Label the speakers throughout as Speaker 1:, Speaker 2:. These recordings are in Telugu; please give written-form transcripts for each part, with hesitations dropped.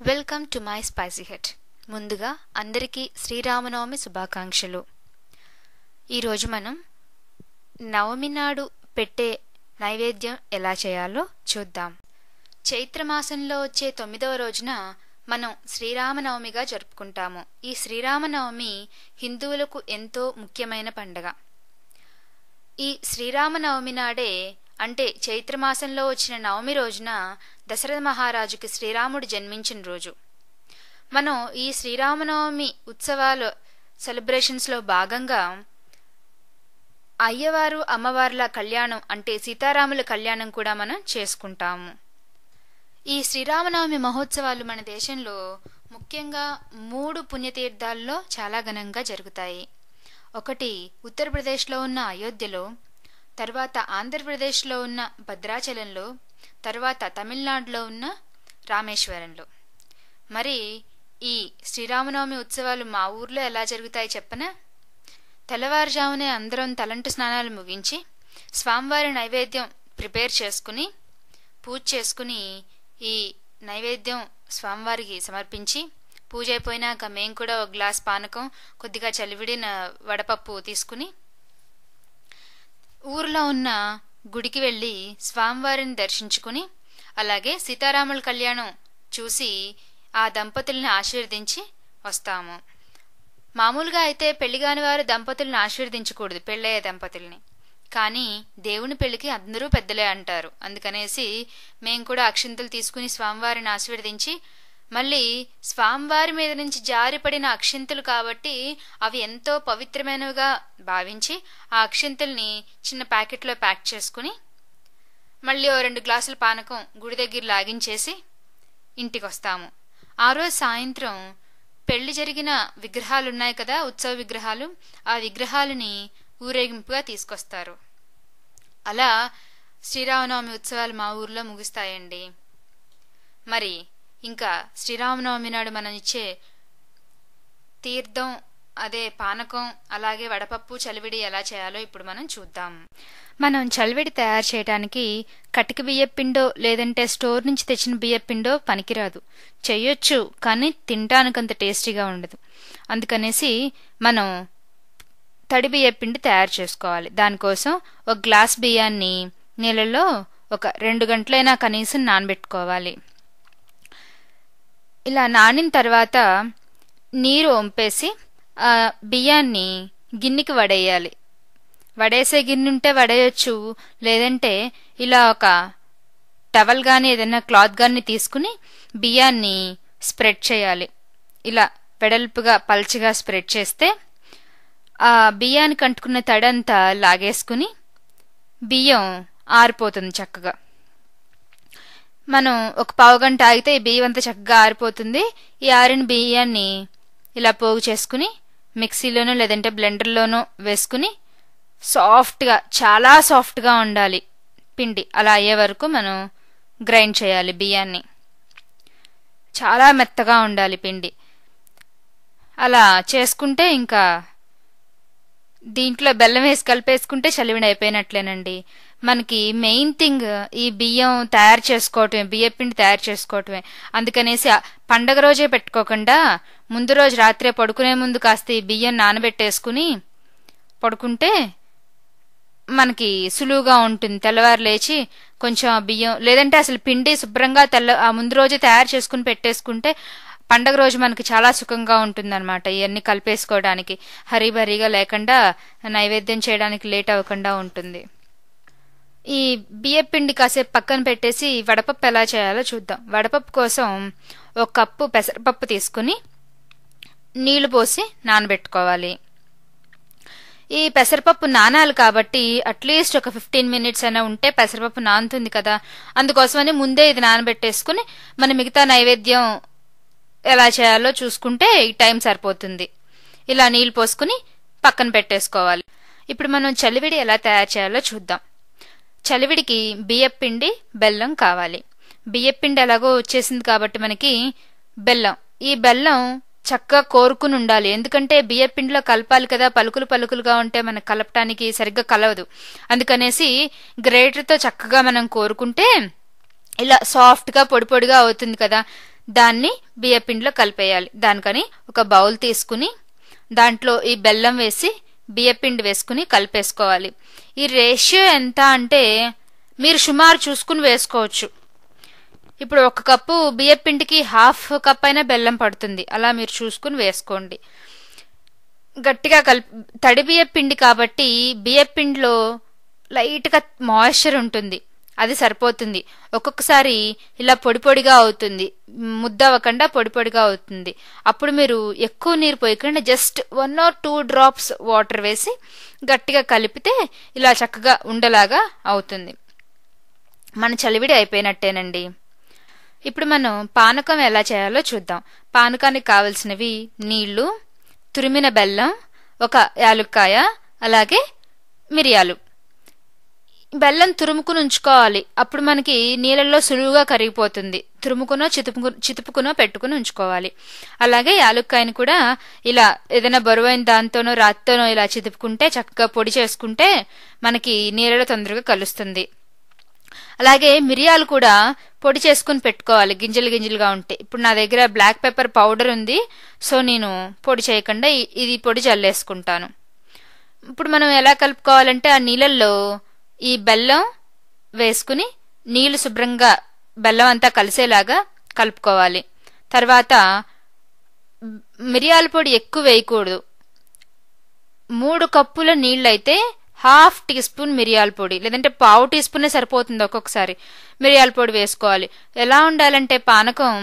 Speaker 1: Welcome to my spicy hut. ముందుగా అందరికీ శ్రీరామనవమి శుభాకాంక్షలు. ఈరోజు మనం నవమి నాడు పెట్టే నైవేద్యం ఎలా చేయాలో చూద్దాం. చైత్రమాసంలో వచ్చే 9వ రోజున మనం శ్రీరామనవమిగా జరుపుకుంటాము. ఈ శ్రీరామనవమి హిందువులకు ఎంతో ముఖ్యమైన పండగ. ఈ శ్రీరామనవమి నాడే అంటే చైత్రమాసంలో వచ్చిన నవమి రోజున దశరథ మహారాజుకి శ్రీరాముడు జన్మించిన రోజు. మనం ఈ శ్రీరామనవమి ఉత్సవాలు సెలబ్రేషన్స్లో భాగంగా అయ్యవారు అమ్మవార్ల కళ్యాణం అంటే సీతారాముల కళ్యాణం కూడా మనం చేసుకుంటాము. ఈ శ్రీరామనవమి మహోత్సవాలు మన దేశంలో ముఖ్యంగా 3 పుణ్యతీర్థాల్లో చాలా ఘనంగా జరుగుతాయి. ఒకటి ఉత్తరప్రదేశ్లో ఉన్న అయోధ్యలో, తర్వాత ఆంధ్రప్రదేశ్లో ఉన్న భద్రాచలంలో, తర్వాత తమిళనాడులో ఉన్న రామేశ్వరంలో. మరి ఈ శ్రీరామనవమి ఉత్సవాలు మా ఊర్లో ఎలా జరుగుతాయి చెప్పనా? తెల్లవారుజామునే అందరం తలంటు స్నానాలు ముగించి స్వామివారి నైవేద్యం ప్రిపేర్ చేసుకుని పూజ చేసుకుని ఈ నైవేద్యం స్వామివారికి సమర్పించి పూజ అయిపోయినాక మేము కూడా ఒక గ్లాస్ పానకం, కొద్దిగా చలివిడిన వడపప్పు తీసుకుని ఊర్లో ఉన్న గుడికి వెళ్ళి స్వామివారిని దర్శించుకుని అలాగే సీతారాముల కళ్యాణం చూసి ఆ దంపతుల్ని ఆశీర్వదించి వస్తాము. మామూలుగా అయితే పెళ్లిగాని వారు దంపతులను ఆశీర్వదించకూడదు, పెళ్ళయ్యే దంపతుల్ని. కానీ దేవుని పెళ్లికి అందరూ పెద్దలే అంటారు. అందుకనేసి మేము కూడా అక్షింతలు తీసుకుని స్వామివారిని ఆశీర్వదించి మళ్ళీ స్వామివారి మీద నుంచి జారిపడిన అక్షింతలు కాబట్టి అవి ఎంతో పవిత్రమైనవిగా భావించి ఆ అక్షింతల్ని చిన్న ప్యాకెట్లో ప్యాక్ చేసుకుని మళ్ళీ 2 గ్లాసుల పానకం గుడి దగ్గర లాగించేసి ఇంటికి వస్తాము. ఆ రోజు సాయంత్రం పెళ్లి జరిగిన విగ్రహాలు ఉన్నాయి కదా, ఉత్సవ విగ్రహాలు, ఆ విగ్రహాలని ఊరేగింపుగా తీసుకొస్తారు. అలా శ్రీరామనవమి ఉత్సవాలు మా ఊర్లో ముగుస్తాయండి. మరి ఇంకా శ్రీరామనవమి నాడు మనం ఇచ్చే తీర్థం అదే పానకం అలాగే వడపప్పు చలివిడి ఎలా చేయాలో ఇప్పుడు మనం చూద్దాం. మనం చలివిడి తయారు చేయడానికి కటిక బియ్యపిండో లేదంటే స్టోర్ నుంచి తెచ్చిన బియ్యపిండో పనికిరాదు. చెయ్యొచ్చు కానీ తినటానికంత టేస్టీగా ఉండదు. అందుకనేసి మనం తడి బియ్యపిండి తయారు చేసుకోవాలి. దానికోసం ఒక గ్లాస్ బియ్యాన్ని నీళ్ళలో ఒక 2 గంటలైనా కనీసం నానబెట్టుకోవాలి. ఇలా నానిన తర్వాత నీరు వంపేసి ఆ బియ్యాన్ని గిన్నెకి వడేయాలి. వడేసే గిన్నె ఉంటే వడేయచ్చు, లేదంటే ఇలా ఒక టవల్ కానీ ఏదైనా క్లాత్ కానీ తీసుకుని బియ్యాన్ని స్ప్రెడ్ చేయాలి. ఇలా వెడల్పుగా పల్చగా స్ప్రెడ్ చేస్తే ఆ బియ్యానికి అంటుకున్న తడంతా లాగేసుకుని బియ్యం ఆరిపోతుంది చక్కగా. మనం ఒక పావుగంట ఆగితే ఈ బియ్యం అంతా చక్కగా ఆరిపోతుంది. ఈ ఆరిన బియ్యాన్ని ఇలా పోగు చేసుకుని మిక్సీలోనో లేదంటే బ్లెండర్లోనో వేసుకుని సాఫ్ట్గా, చాలా సాఫ్ట్గా ఉండాలి పిండి. అలా అయ్యే వరకు మనం గ్రైండ్ చేయాలి బియ్యాన్ని. చాలా మెత్తగా ఉండాలి పిండి. అలా చేసుకుంటే ఇంకా దీంట్లో బెల్లం వేసి కలిపేసుకుంటే చలివిడి అయిపోయినట్లేనండి. మనకి మెయిన్ థింగ్ ఈ బియ్యం తయారు చేసుకోవటమే, బియ్యపిండి తయారు చేసుకోవటమే. అందుకనేసి పండగ రోజే పెట్టుకోకుండా ముందు రోజు రాత్రే పడుకునే ముందు కాస్త ఈ బియ్యం నానబెట్టేసుకుని పడుకుంటే మనకి సులువుగా ఉంటుంది. తెల్లవారు లేచి కొంచెం ఆ బియ్యం లేదంటే అసలు పిండి శుభ్రంగా ముందు రోజే తయారు చేసుకుని పెట్టేసుకుంటే పండగ రోజు మనకి చాలా సుఖంగా ఉంటుందన్నమాట. ఇవన్నీ కలిపేసుకోవడానికి హరీబరీగా లేకుండా నైవేద్యం చేయడానికి లేట్ అవ్వకుండా ఉంటుంది. ఈ బియ్యపిండి కాసేపు పక్కన పెట్టేసి వడపప్పు ఎలా చేయాలో చూద్దాం. వడపప్పు కోసం 1 కప్పు పెసరపప్పు తీసుకుని నీళ్లు పోసి నానబెట్టుకోవాలి. ఈ పెసరపప్పు నానాలి కాబట్టి అట్లీస్ట్ ఒక 15 మినిట్స్ అయినా ఉంటే పెసరపప్పు నానుతుంది కదా. అందుకోసమని ముందే ఇది నానబెట్టేసుకుని మన మిగతా నైవేద్యం ఎలా చేయాలో చూసుకుంటే ఈ టైం సరిపోతుంది. ఇలా నీళ్లు పోసుకుని పక్కన పెట్టేసుకోవాలి. ఇప్పుడు మనం చలివిడి ఎలా తయారు చేయాలో చూద్దాం. చలివిడికి బియ్యపిండి, బెల్లం కావాలి. బియ్యపిండి ఎలాగో వచ్చేసింది కాబట్టి మనకి బెల్లం, ఈ బెల్లం చక్కగా కోరుకుని ఉండాలి. ఎందుకంటే బియ్యపిండిలో కలపాలి కదా, పలుకులు పలుకులుగా ఉంటే మనకు కలపటానికి సరిగ్గా కలవదు. అందుకనేసి గ్రేటర్తో చక్కగా మనం కోరుకుంటే ఇలా సాఫ్ట్గా పొడి పొడిగా అవుతుంది కదా. దాన్ని బియ్యపిండిలో కలిపేయాలి. దానికని ఒక బౌల్ తీసుకుని దాంట్లో ఈ బెల్లం వేసి బియ్యపిండి వేసుకుని కలిపేసుకోవాలి. ఈ రేషియో ఎంత అంటే మీరు సుమారు చూసుకుని వేసుకోవచ్చు. ఇప్పుడు 1 కప్పు బియ్యపిండికి 1/2 కప్ అయినా బెల్లం పడుతుంది. అలా మీరు చూసుకుని వేసుకోండి. గట్టిగా తడి బియ్యపిండి కాబట్టి బియ్యపిండిలో లైట్గా మాయిశ్చర్ ఉంటుంది, అది సరిపోతుంది. ఒక్కొక్కసారి ఇలా పొడి పొడిగా అవుతుంది, ముద్ద అవ్వకుండా పొడి పొడిగా అవుతుంది. అప్పుడు మీరు ఎక్కువ నీరు పోయకుండా జస్ట్ 1 or 2 drops వాటర్ వేసి గట్టిగా కలిపితే ఇలా చక్కగా ఉండలాగా అవుతుంది. మన చలివిడి అయిపోయినట్టేనండి. ఇప్పుడు మనం పానకం ఎలా చేయాలో చూద్దాం. పానకానికి కావలసినవి నీళ్లు, తురిమిన బెల్లం, 1 యాలుక్కాయ, అలాగే మిరియాలు. బెల్లం తురుముకుని ఉంచుకోవాలి, అప్పుడు మనకి నీళ్ళల్లో సులువుగా కరిగిపోతుంది. తురుముకునో చితుపుకునో పెట్టుకుని ఉంచుకోవాలి. అలాగే యాలుక్కాయని కూడా ఇలా ఏదైనా బరువైన దాంతోనో రాత్తోనో ఇలా చితుపుకుంటే చక్కగా పొడి చేసుకుంటే మనకి నీళ్ళలో తొందరగా కలుస్తుంది. అలాగే మిరియాలు కూడా పొడి చేసుకుని పెట్టుకోవాలి, గింజలు గింజలుగా ఉంటే. ఇప్పుడు నా దగ్గర బ్లాక్ పెప్పర్ పౌడర్ ఉంది, సో నేను పొడి చేయకుండా ఇది పొడి చల్లేసుకుంటాను. ఇప్పుడు మనం ఎలా కలుపుకోవాలంటే ఆ నీళ్ళల్లో ఈ బెల్లం వేసుకుని నీళ్లు శుభ్రంగా బెల్లం అంతా కలిసేలాగా కలుపుకోవాలి. తర్వాత మిరియాల పొడి ఎక్కువ వేయకూడదు. 3 కప్పుల నీళ్ళైతే 1/2 teaspoon మిరియాల పొడి, లేదంటే 1/4 teaspoon సరిపోతుంది ఒక్కొక్కసారి, మిరియాల పొడి వేసుకోవాలి. ఎలా ఉండాలంటే పానకం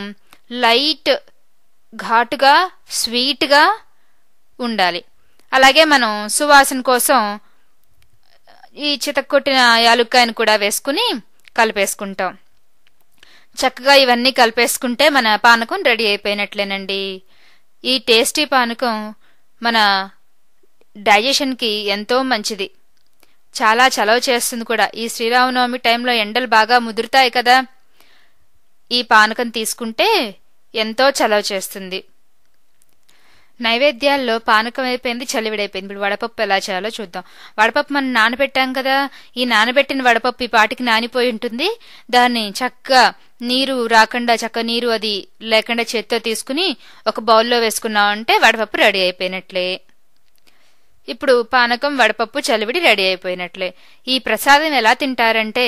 Speaker 1: లైట్ ఘాటుగా స్వీట్గా ఉండాలి. అలాగే మనం సువాసన కోసం ఈ చితక్కొట్టిన యాలుక్కాయను కూడా వేసుకుని కలిపేసుకుంటాం. చక్కగా ఇవన్నీ కలిపేసుకుంటే మన పానకం రెడీ అయిపోయినట్లేనండి. ఈ టేస్టీ పానకం మన డైజెషన్కి ఎంతో మంచిది, చాలా చలవ చేస్తుంది కూడా. ఈ శ్రీరామనవమి టైంలో ఎండలు బాగా ముదురుతాయి కదా, ఈ పానకం తీసుకుంటే ఎంతో చలవ చేస్తుంది. నైవేద్యాల్లో పానకం అయిపోయింది, చలివిడైపోయింది. ఇప్పుడు వడపప్పు ఎలా చేయాలో చూద్దాం. వడపప్పు మనం నానబెట్టాం కదా, ఈ నానబెట్టిన వడపప్పు ఈ పాటికి నానిపోయి ఉంటుంది. దాన్ని చక్కగా నీరు రాకుండా, చక్కగా నీరు అది లేకుండా చేత్తో తీసుకుని ఒక బౌల్లో వేసుకున్నామంటే వడపప్పు రెడీ అయిపోయినట్లే. ఇప్పుడు పానకం, వడపప్పు, చలివిడి రెడీ అయిపోయినట్లే. ఈ ప్రసాదం ఎలా తింటారంటే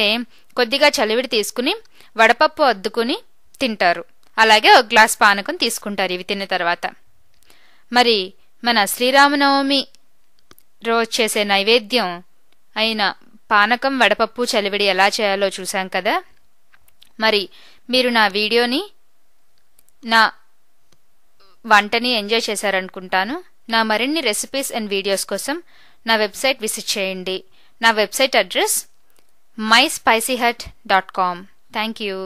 Speaker 1: కొద్దిగా చలివిడి తీసుకుని వడపప్పు అద్దుకుని తింటారు. అలాగే 1 గ్లాస్ పానకం తీసుకుంటారు ఇవి తిన్న తర్వాత. మరి మన శ్రీరామనవమి రోజు చేసే నైవేద్యం అయిన పానకం, వడపప్పు, చలివిడి ఎలా చేయాలో చూసాం కదా. మరి మీరు నా వీడియోని, నా వంటని ఎంజాయ్ చేశారనుకుంటాను. నా మరిన్ని రెసిపీస్ అండ్ వీడియోస్ కోసం నా వెబ్సైట్ విజిట్ చేయండి. నా website address myspicyhut.com. Thank you.